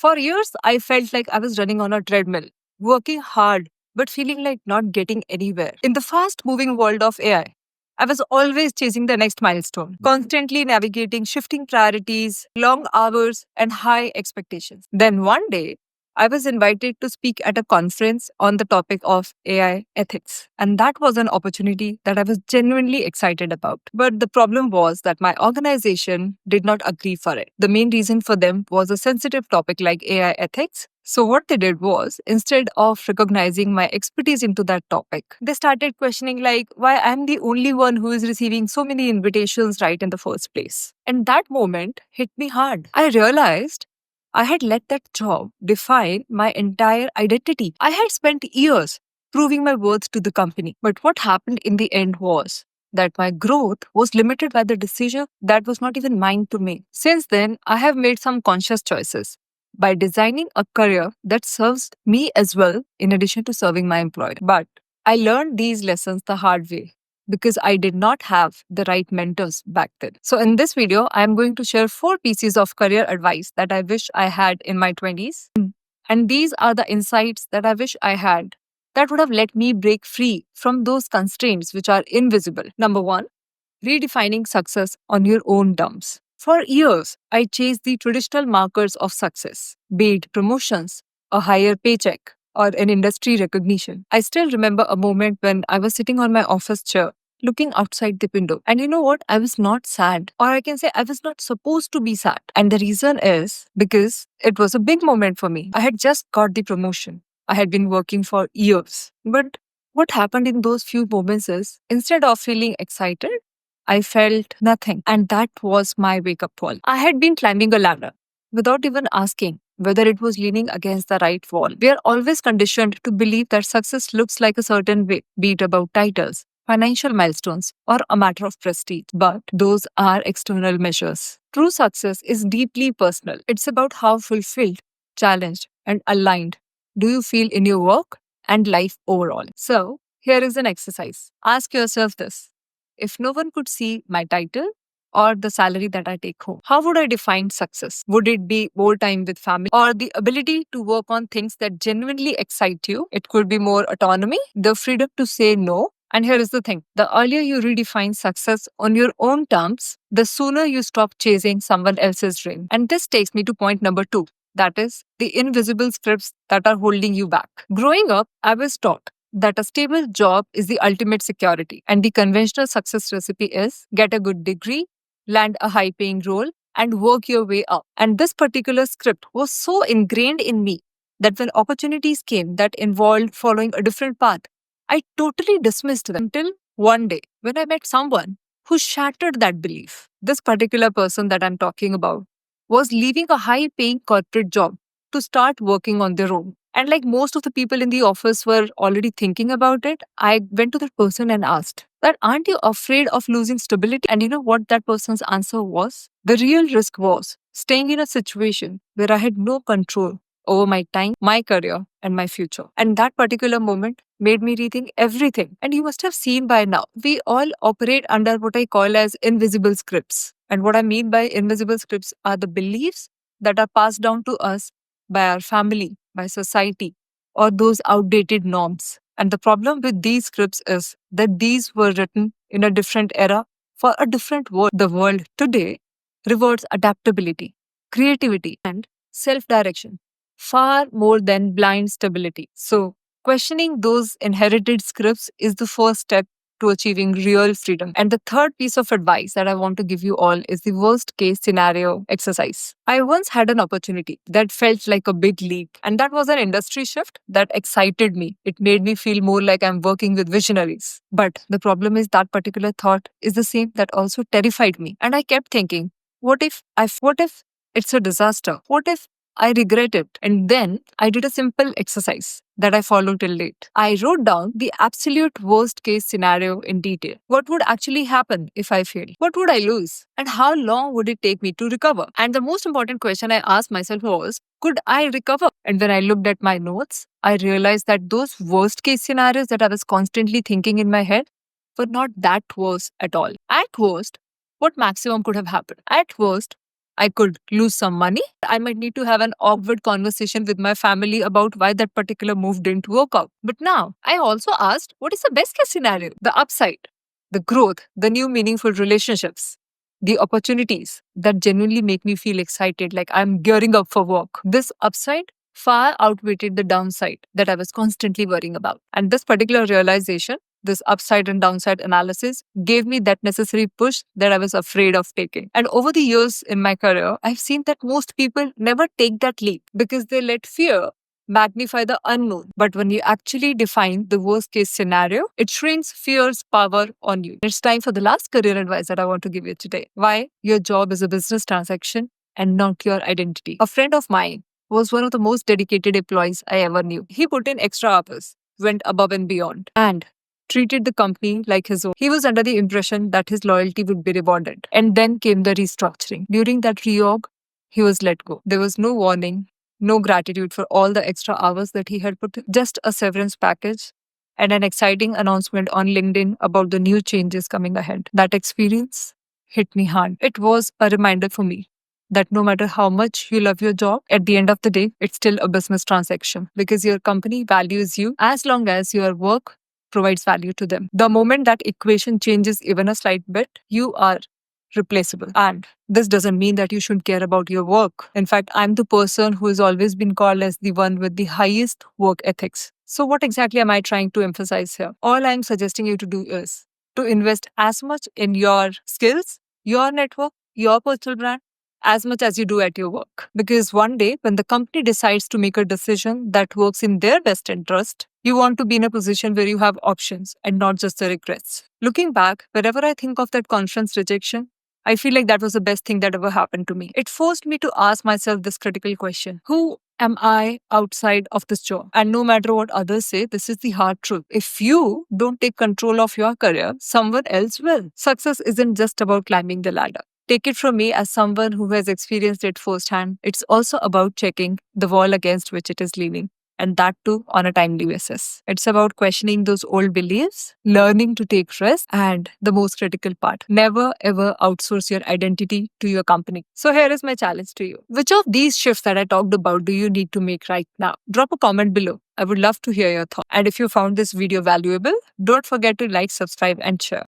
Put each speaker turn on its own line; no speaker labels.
For years, I felt like I was running on a treadmill, working hard, but feeling like not getting anywhere. In the fast moving world of I was always chasing the next milestone, constantly navigating shifting priorities, long hours, and high expectations. Then one day, I was invited to speak at a conference on the topic of AI ethics. And that was an opportunity that I was genuinely excited about. But the problem was that my organization did not agree for it. The main reason for them was a sensitive topic like AI ethics. So, what they did was, instead of recognizing my expertise into that topic, they started questioning, like, why I'm the only one who is receiving so many invitations right in the first place. And that moment hit me hard. I realized I had let that job define my entire identity. I had spent years proving my worth to the company. But what happened in the end was that my growth was limited by the decision that was not even mine to make. Since then, I have made some conscious choices by designing a career that serves me as well, in addition to serving my employer. But I learned these lessons the hard way because I did not have the right mentors back then. So, in this video, I am going to share 4 pieces of career advice that I wish I had in my 20s. And these are the insights that I wish I had that would have let me break free from those constraints which are invisible. Number one, redefining success on your own terms. For years, I chased the traditional markers of success, be it promotions, a higher paycheck, or an industry recognition. I still remember a moment when I was sitting on my office chair looking outside the window. And you know what? I was not sad. Or I can say I was not supposed to be sad. And the reason is because it was a big moment for me. I had just got the promotion. I had been working for years. But what happened in those few moments is instead of feeling excited, I felt nothing. And that was my wake up call. I had been climbing a ladder without even asking whether it was leaning against the right wall. We are always conditioned to believe that success looks like a certain way, be it about titles, financial milestones, or a matter of prestige. But those are external measures. True success is deeply personal. It's about how fulfilled, challenged, and aligned do you feel in your work and life overall. So, here is an exercise. Ask yourself this: if no one could see my title or the salary that I take home, how would I define success? Would it be more time with family or the ability to work on things that genuinely excite you? It could be more autonomy, the freedom to say no. And here is the thing: the earlier you redefine success on your own terms, the sooner you stop chasing someone else's dream. And this takes me to point number 2. That is the invisible scripts that are holding you back. Growing up, I was taught that a stable job is the ultimate security. And the conventional success recipe is get a good degree, land a high paying role, and work your way up. And this particular script was so ingrained in me that when opportunities came that involved following a different path, I totally dismissed them until one day when I met someone who shattered that belief. This particular person that I'm talking about was leaving a high paying corporate job to start working on their own. And like most of the people in the office were already thinking about it, I went to that person and asked that, aren't you afraid of losing stability? And you know what that person's answer was? The real risk was staying in a situation where I had no control over my time, my career, and my future. And that particular moment made me rethink everything. And you must have seen by now, we all operate under what I call as invisible scripts. And what I mean by invisible scripts are the beliefs that are passed down to us by our family, by society, or those outdated norms. And the problem with these scripts is that these were written in a different era for a different world. The world today rewards adaptability, creativity, and self direction far more than blind stability. So, questioning those inherited scripts is the first step to achieving real freedom. And the third piece of advice that I want to give you all is the worst case scenario exercise. I once had an opportunity that felt like a big leap, and that was an industry shift that excited me. It made me feel more like I'm working with visionaries. But the problem is that particular thought is the same that also terrified me. And I kept thinking, what if it's a disaster? What if I regret it? And then I did a simple exercise that I followed till date. I wrote down the absolute worst case scenario in detail. What would actually happen if I failed? What would I lose? And how long would it take me to recover? And the most important question I asked myself was, could I recover? And when I looked at my notes, I realized that those worst case scenarios that I was constantly thinking in my head were not that worse at all. At worst, what maximum could have happened? At worst, I could lose some money. I might need to have an awkward conversation with my family about why that particular move didn't work out. But now, I also asked, what is the best case scenario? The upside, the growth, the new meaningful relationships, the opportunities that genuinely make me feel excited, like I'm gearing up for work. This upside far outweighed the downside that I was constantly worrying about. And this particular realization, this upside and downside analysis, gave me that necessary push that I was afraid of taking. And over the years in my career, I've seen that most people never take that leap because they let fear magnify the unknown. But when you actually define the worst case scenario, it shrinks fear's power on you. It's time for the last career advice that I want to give you today. Why your job is a business transaction and not your identity. A friend of mine was one of the most dedicated employees I ever knew. He put in extra hours, went above and beyond, and treated the company like his own. He was under the impression that his loyalty would be rewarded. And then came the restructuring. During that reorg, he was let go. There was no warning, no gratitude for all the extra hours that he had put in, just a severance package and an exciting announcement on LinkedIn about the new changes coming ahead. That experience hit me hard. It was a reminder for me that no matter how much you love your job, at the end of the day, it's still a business transaction because your company values you as long as your work provides value to them. The moment that equation changes even a slight bit, you are replaceable. And this doesn't mean that you shouldn't care about your work. In fact, I'm the person who has always been called as the one with the highest work ethics. So, what exactly am I trying to emphasize here? All I'm suggesting you to do is to invest as much in your skills, your network, your personal brand, as much as you do at your work. Because one day, when the company decides to make a decision that works in their best interest, you want to be in a position where you have options and not just the regrets. Looking back, whenever I think of that conference rejection, I feel like that was the best thing that ever happened to me. It forced me to ask myself this critical question: who am I outside of this job? And no matter what others say, this is the hard truth. If you don't take control of your career, someone else will. Success isn't just about climbing the ladder. Take it from me as someone who has experienced it firsthand. It's also about checking the wall against which it is leaning, and that too on a timely basis. It's about questioning those old beliefs, learning to take risks, and the most critical part, never ever outsource your identity to your company. So here is my challenge to you. Which of these shifts that I talked about do you need to make right now? Drop a comment below. I would love to hear your thoughts. And if you found this video valuable, don't forget to like, subscribe, and share.